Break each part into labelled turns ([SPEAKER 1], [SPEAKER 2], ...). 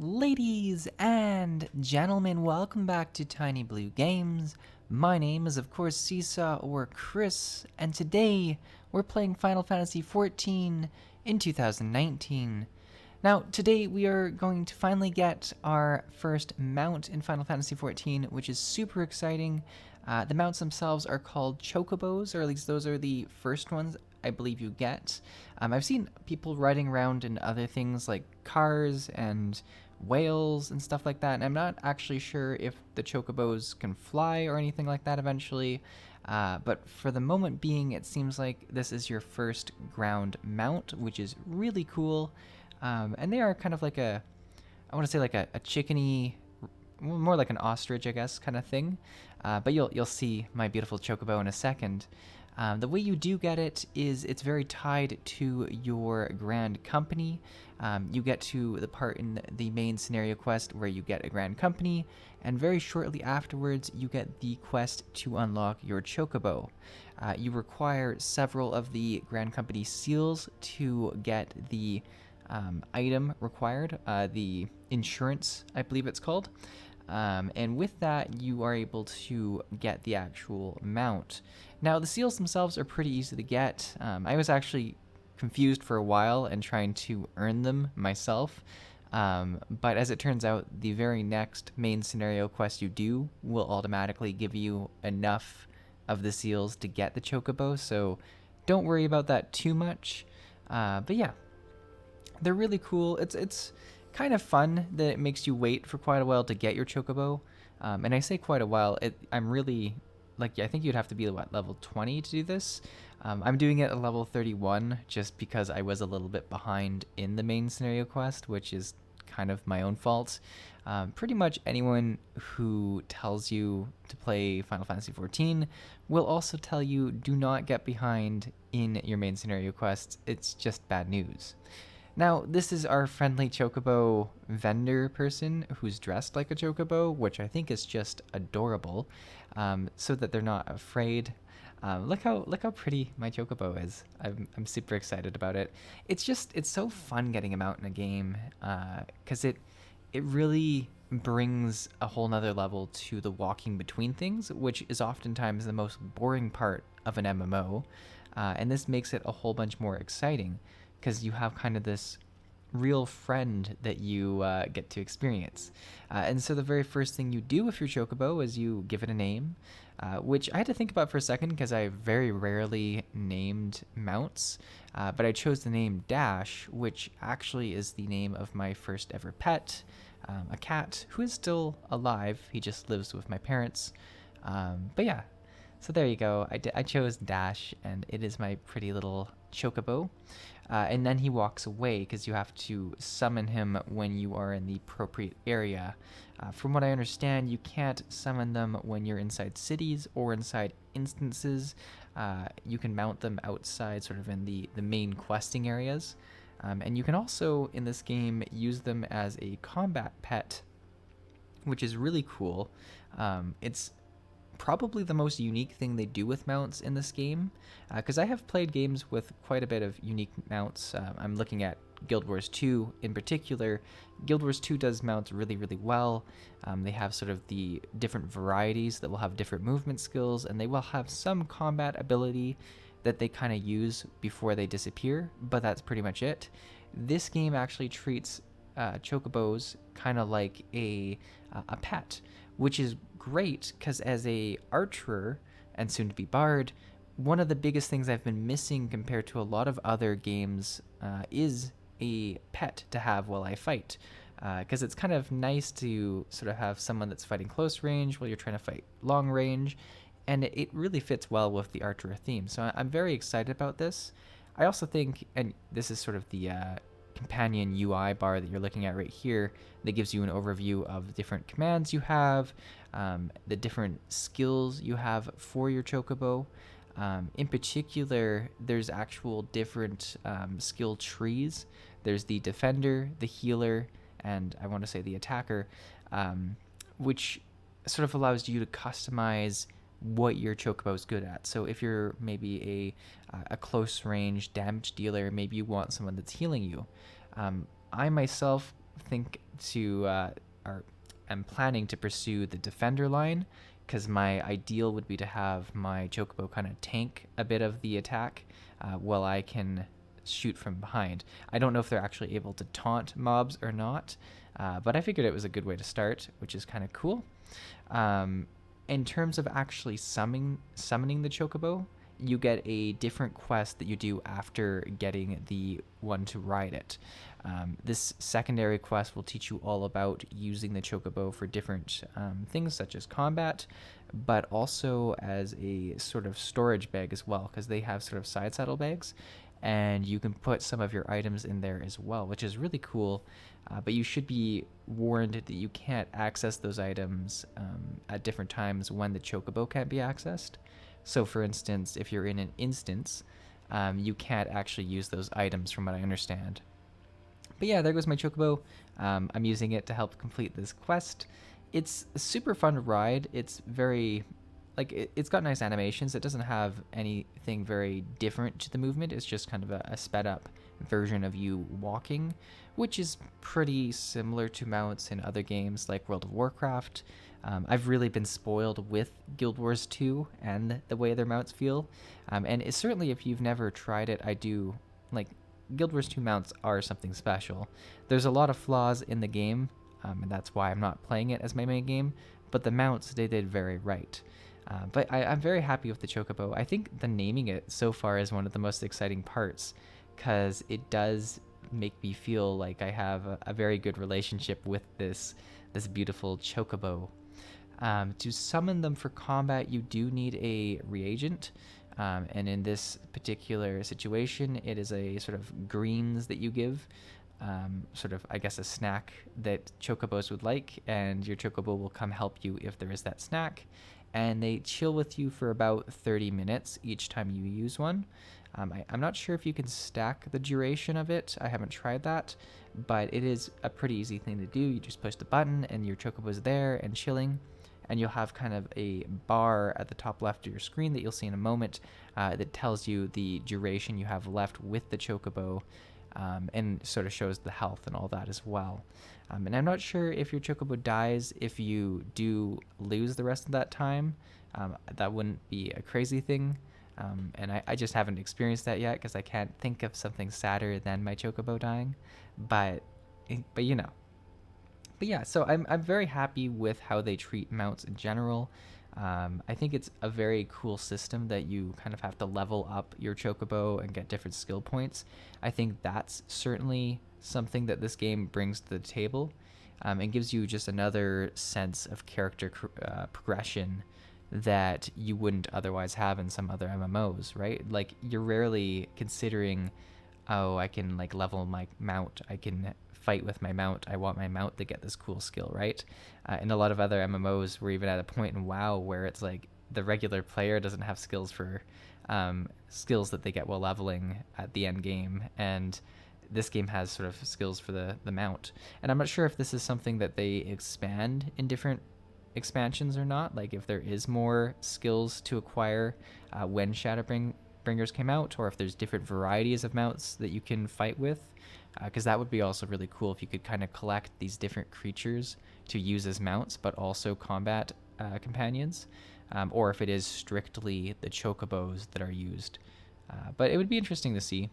[SPEAKER 1] Ladies and gentlemen, welcome back to TinyBlueGames. My name is of course Seesaw or Chris, and today we're playing Final Fantasy XIV in 2019. Now, today we are going to finally get our first mount in Final Fantasy XIV, which is super exciting. The mounts themselves are called Chocobos, or at least those are the first ones I believe you get. I've seen people riding around in other things like cars and whales and stuff like that, and I'm not actually sure if the Chocobos can fly or anything like that eventually. But for the moment being, it seems like this is your first ground mount, which is really cool. And they are kind of like I want to say like a chickeny, more like an ostrich, I guess, kind of thing. But you'll see my beautiful Chocobo in a second. The way you do get it is it's very tied to your Grand Company. You get to the part in the main scenario quest where you get a Grand Company, and very shortly afterwards you get the quest to unlock your Chocobo. You require several of the Grand Company seals to get the item required, the insurance, I believe it's called. And with that, you are able to get the actual mount. Now, the seals themselves are pretty easy to get. I was actually confused for a while and trying to earn them myself. But as it turns out, the very next main scenario quest you do will automatically give you enough of the seals to get the Chocobo, so don't worry about that too much. But yeah, they're really cool. It's kind of fun that it makes you wait for quite a while to get your Chocobo. And I say quite a while. I'm really like, I think you'd have to be level 20 to do this. I'm doing it at level 31 just because I was a little bit behind in the main scenario quest, which is kind of my own fault. Pretty much anyone who tells you to play Final Fantasy XIV will also tell you do not get behind in your main scenario quests. It's just bad news. Now, this is our friendly Chocobo vendor person who's dressed like a Chocobo, which I think is just adorable, so that they're not afraid. Look how pretty my Chocobo is. I'm super excited about it. It's so fun getting him out in a game, because it really brings a whole nother level to the walking between things, which is oftentimes the most boring part of an MMO, and this makes it a whole bunch more exciting because you have kind of this real friend that you get to experience. And so the very first thing you do with your Chocobo is you give it a name, which I had to think about for a second because I very rarely named mounts, but I chose the name Dash, which actually is the name of my first ever pet, a cat who is still alive. He just lives with my parents. But yeah, so there you go. I chose Dash, and it is my pretty little Chocobo. And then he walks away because you have to summon him when you are in the appropriate area. From what I understand, you can't summon them when you're inside cities or inside instances. You can mount them outside, sort of in the main questing areas. And you can also, in this game, use them as a combat pet, which is really cool. It's probably the most unique thing they do with mounts in this game, because I have played games with quite a bit of unique mounts. I'm looking at Guild Wars 2 in particular. Guild Wars 2 does mounts really, really well. They have sort of the different varieties that will have different movement skills, and they will have some combat ability that they kind of use before they disappear, but that's pretty much it. This game actually treats Chocobos kind of like a pet, which is great because as a archer and soon to be bard, one of the biggest things I've been missing compared to a lot of other games is a pet to have while I fight, because it's kind of nice to sort of have someone that's fighting close range while you're trying to fight long range, and it really fits well with the archer theme. So I'm very excited about this. I also think, and this is sort of the companion UI bar that you're looking at right here, that gives you an overview of the different commands you have, the different skills you have for your Chocobo. In particular, there's actual different skill trees. There's the defender, the healer, and I want to say the attacker, which sort of allows you to customize what your Chocobo is good at. So if you're maybe a close range damage dealer, maybe you want someone that's healing you. I myself think to, or am planning to pursue the defender line, because my ideal would be to have my chocobo kind of tank a bit of the attack while I can shoot from behind. I don't know if they're actually able to taunt mobs or not, but I figured it was a good way to start, which is kind of cool. In terms of actually summoning the chocobo, you get a different quest that you do after getting the one to ride it. This secondary quest will teach you all about using the chocobo for different things such as combat, but also as a sort of storage bag as well, because they have sort of side saddle bags, and you can put some of your items in there as well, which is really cool. But you should be warned that you can't access those items at different times when the chocobo can't be accessed. So, for instance, if you're in an instance, you can't actually use those items, from what I understand. But yeah, there goes my chocobo. I'm using it to help complete this quest. It's a super fun to ride. It's very, it's got nice animations. It doesn't have anything very different to the movement. It's just kind of a sped up version of you walking, which is pretty similar to mounts in other games like World of Warcraft. I've really been spoiled with Guild Wars 2 and the way their mounts feel. And it's certainly, if you've never tried it, I do like Guild Wars 2 mounts are something special. There's a lot of flaws in the game, and that's why I'm not playing it as my main game, but the mounts, they did very right. But I'm very happy with the chocobo. I think the naming it so far is one of the most exciting parts, because it does make me feel like I have a very good relationship with this beautiful chocobo. To summon them for combat, you do need a reagent. And in this particular situation, it is a sort of greens that you give, sort of, I guess, a snack that chocobos would like, and your chocobo will come help you if there is that snack. And they chill with you for about 30 minutes each time you use one. I'm not sure if you can stack the duration of it. I haven't tried that, but it is a pretty easy thing to do. You just push the button and your chocobo's there and chilling, and you'll have kind of a bar at the top left of your screen that you'll see in a moment that tells you the duration you have left with the chocobo, and sort of shows the health and all that as well. And I'm not sure if your chocobo dies if you do lose the rest of that time. That wouldn't be a crazy thing. And I just haven't experienced that yet, because I can't think of something sadder than my chocobo dying. But you know. But yeah, so I'm very happy with how they treat mounts in general. I think it's a very cool system that you kind of have to level up your chocobo and get different skill points. I think that's certainly something that this game brings to the table, and gives you just another sense of character progression that you wouldn't otherwise have in some other MMOs, right? Like, you're rarely considering, oh, I can like level my mount, I can fight with my mount, I want my mount to get this cool skill, right? In a lot of other MMOs, we're even at a point in WoW where it's like the regular player doesn't have skills for skills that they get while leveling at the end game, and this game has sort of skills for the mount. And I'm not sure if this is something that they expand in different expansions or not, like if there is more skills to acquire when Shadowbringers came out, or if there's different varieties of mounts that you can fight with, because that would be also really cool if you could kind of collect these different creatures to use as mounts, but also combat companions, or if it is strictly the chocobos that are used. But it would be interesting to see.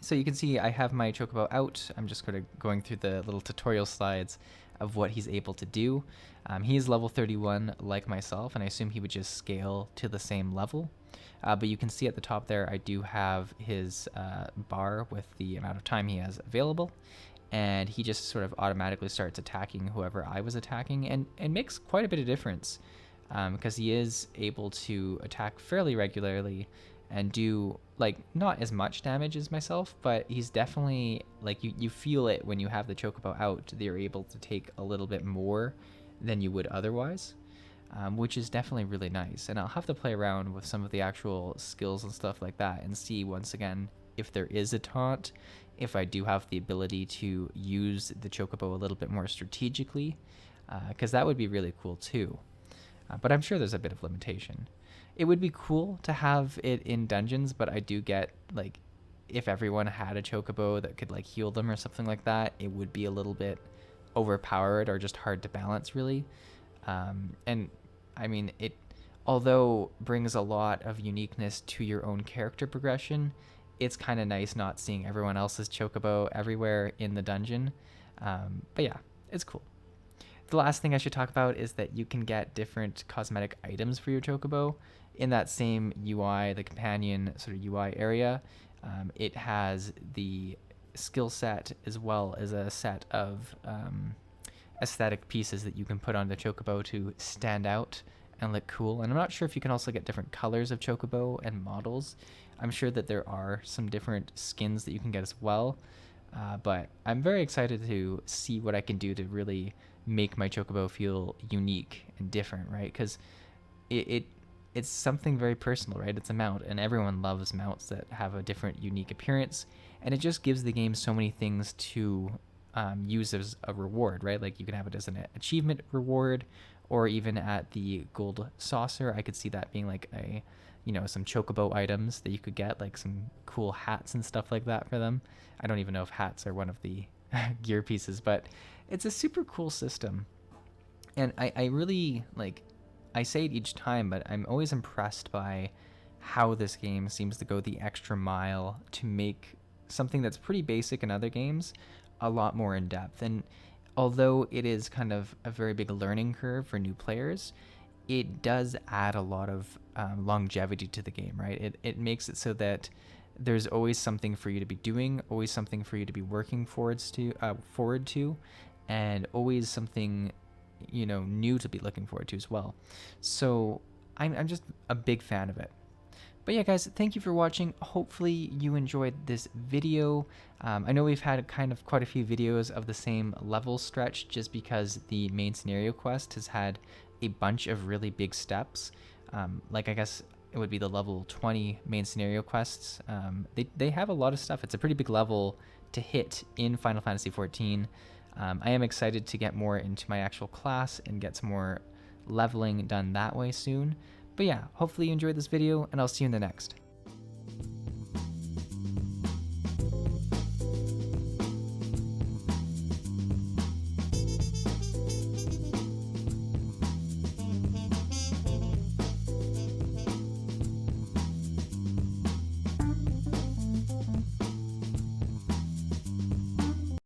[SPEAKER 1] So you can see I have my chocobo out. I'm just going through the little tutorial slides of what he's able to do. He is level 31 like myself, and I assume he would just scale to the same level. But you can see at the top there, I do have his bar with the amount of time he has available, and he just sort of automatically starts attacking whoever I was attacking, and makes quite a bit of difference, because he is able to attack fairly regularly and do like not as much damage as myself, but he's definitely like, you feel it when you have the chocobo out. They're able to take a little bit more than you would otherwise, which is definitely really nice. And I'll have to play around with some of the actual skills and stuff like that and see once again if there is a taunt, if I do have the ability to use the chocobo a little bit more strategically, because that would be really cool too. But I'm sure there's a bit of limitation. It would be cool to have it in dungeons, but I do get like if everyone had a chocobo that could like heal them or something like that, it would be a little bit overpowered or just hard to balance, really. And I mean, it although brings a lot of uniqueness to your own character progression, it's kind of nice not seeing everyone else's chocobo everywhere in the dungeon. But yeah, it's cool. The last thing I should talk about is that you can get different cosmetic items for your chocobo in that same UI, the companion sort of UI area. It has the skill set as well as a set of aesthetic pieces that you can put on the chocobo to stand out and look cool. And I'm not sure if you can also get different colors of chocobo and models. I'm sure that there are some different skins that you can get as well. But I'm very excited to see what I can do to really make my chocobo feel unique and different, right? Because it's something very personal, right? It's a mount, and everyone loves mounts that have a different, unique appearance, and it just gives the game so many things to use as a reward, right? Like you can have it as an achievement reward, or even at the gold saucer, I could see that being like a, some chocobo items that you could get, like some cool hats and stuff like that for them. I don't even know if hats are one of the gear pieces, but it's a super cool system. And I really, like, I say it each time, but I'm always impressed by how this game seems to go the extra mile to make something that's pretty basic in other games a lot more in depth. And although it is kind of a very big learning curve for new players, it does add a lot of longevity to the game, right? It makes it so that there's always something for you to be doing, always something for you to be working forward to, and always something new to be looking forward to as well. So I'm just a big fan of it. But yeah, guys, thank you for watching. Hopefully you enjoyed this video. I know we've had kind of quite a few videos of the same level stretch just because the main scenario quest has had a bunch of really big steps. Like I guess it would be the level 20 main scenario quests. They have a lot of stuff. It's a pretty big level to hit in Final Fantasy XIV. I am excited to get more into my actual class and get some more leveling done that way soon. But yeah, hopefully you enjoyed this video, and I'll see you in the next.